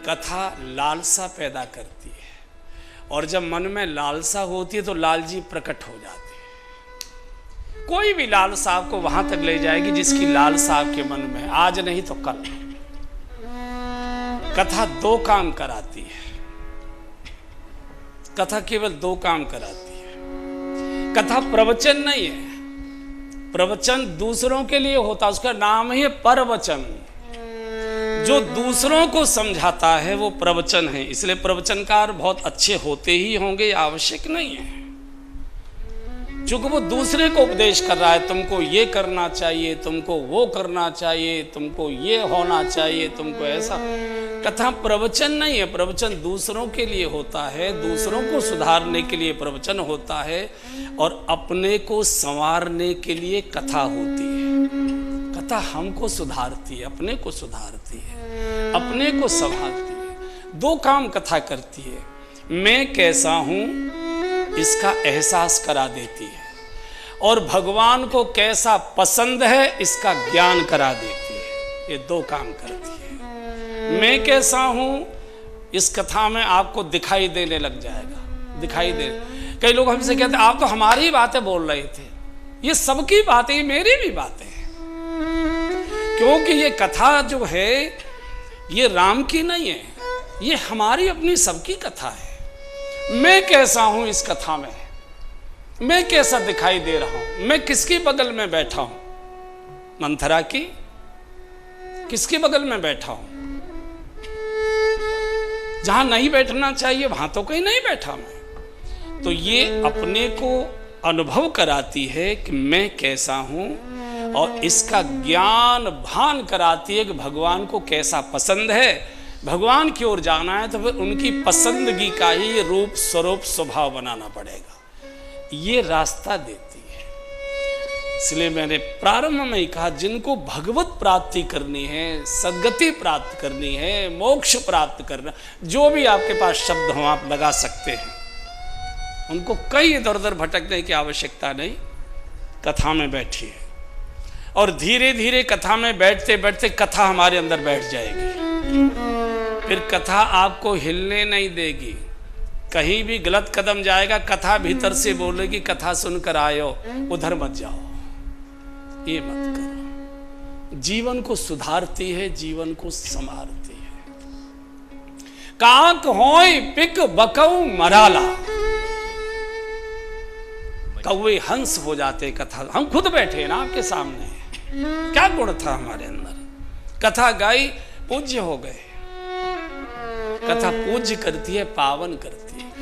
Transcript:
कथा लालसा पैदा करती है, और जब मन में लालसा होती है तो लाल जी प्रकट हो जाते हैं। कोई भी लालसा आपको वहां तक ले जाएगी जिसकी लालसा आपके मन में है, आज नहीं तो कल। कथा दो काम कराती है, कथा केवल दो काम कराती है। कथा प्रवचन नहीं है, प्रवचन दूसरों के लिए होता है, उसका नाम ही है परवचन। जो दूसरों को समझाता है वो प्रवचन है। इसलिए प्रवचनकार बहुत अच्छे होते ही होंगे, आवश्यक नहीं है, क्योंकि वो दूसरे को उपदेश कर रहा है, तुमको ये करना चाहिए, तुमको वो करना चाहिए, तुमको ये होना चाहिए, तुमको ऐसा। कथा प्रवचन नहीं है, प्रवचन दूसरों के लिए होता है, दूसरों को सुधारने के लिए प्रवचन होता है, और अपने को संवारने के लिए कथा होती है। कथा हमको सुधारती है, अपने को सुधारती है, अपने को संभालती है। दो काम कथा करती है, मैं कैसा हूं इसका एहसास करा देती है, और भगवान को कैसा पसंद है इसका ज्ञान करा देती है। ये दो काम करती है। मैं कैसा हूं इस कथा में आपको दिखाई देने लग जाएगा, दिखाई दे। कई लोग हमसे कहते हैं आप तो हमारी बातें बोल रहे थे, ये सबकी बातें, ये मेरी भी बातें हैं, क्योंकि ये कथा जो है ये राम की नहीं है, ये हमारी अपनी सबकी कथा है। मैं कैसा हूं इस कथा में, मैं कैसा दिखाई दे रहा हूं, मैं किसकी बगल में बैठा हूं, मंथरा की, किसके बगल में बैठा हूं। जहां नहीं बैठना चाहिए वहां तो कहीं नहीं बैठा मैं। तो ये अपने को अनुभव कराती है कि मैं कैसा हूं, और इसका ज्ञान भान कराती है कि भगवान को कैसा पसंद है। भगवान की ओर जाना है तो फिर उनकी पसंदगी का ही रूप स्वरूप स्वभाव बनाना पड़ेगा, ये रास्ता देती है। इसलिए मैंने प्रारंभ में ही कहा, जिनको भगवत प्राप्ति करनी है, सद्गति प्राप्त करनी है, मोक्ष प्राप्त करना, जो भी आपके पास शब्द हो आप लगा सकते हैं, उनको कहीं इधर उधर भटकने की आवश्यकता नहीं। कथा में बैठिए, और धीरे धीरे कथा में बैठते बैठते कथा हमारे अंदर बैठ जाएगी। फिर कथा आपको हिलने नहीं देगी, कहीं भी गलत कदम जाएगा, कथा भीतर से बोलेगी कथा सुनकर आयो, उधर मत जाओ, ये मत करो। जीवन को सुधारती है, जीवन को संवारती है। काक होय पिक बकऊ मराला, कौवे हंस हो जाते कथा। हम खुद बैठे ना आपके सामने, क्या गुण था हमारे अंदर, कथा गाई पूज्य हो गए। कथा पूज्य करती है, पावन करती है।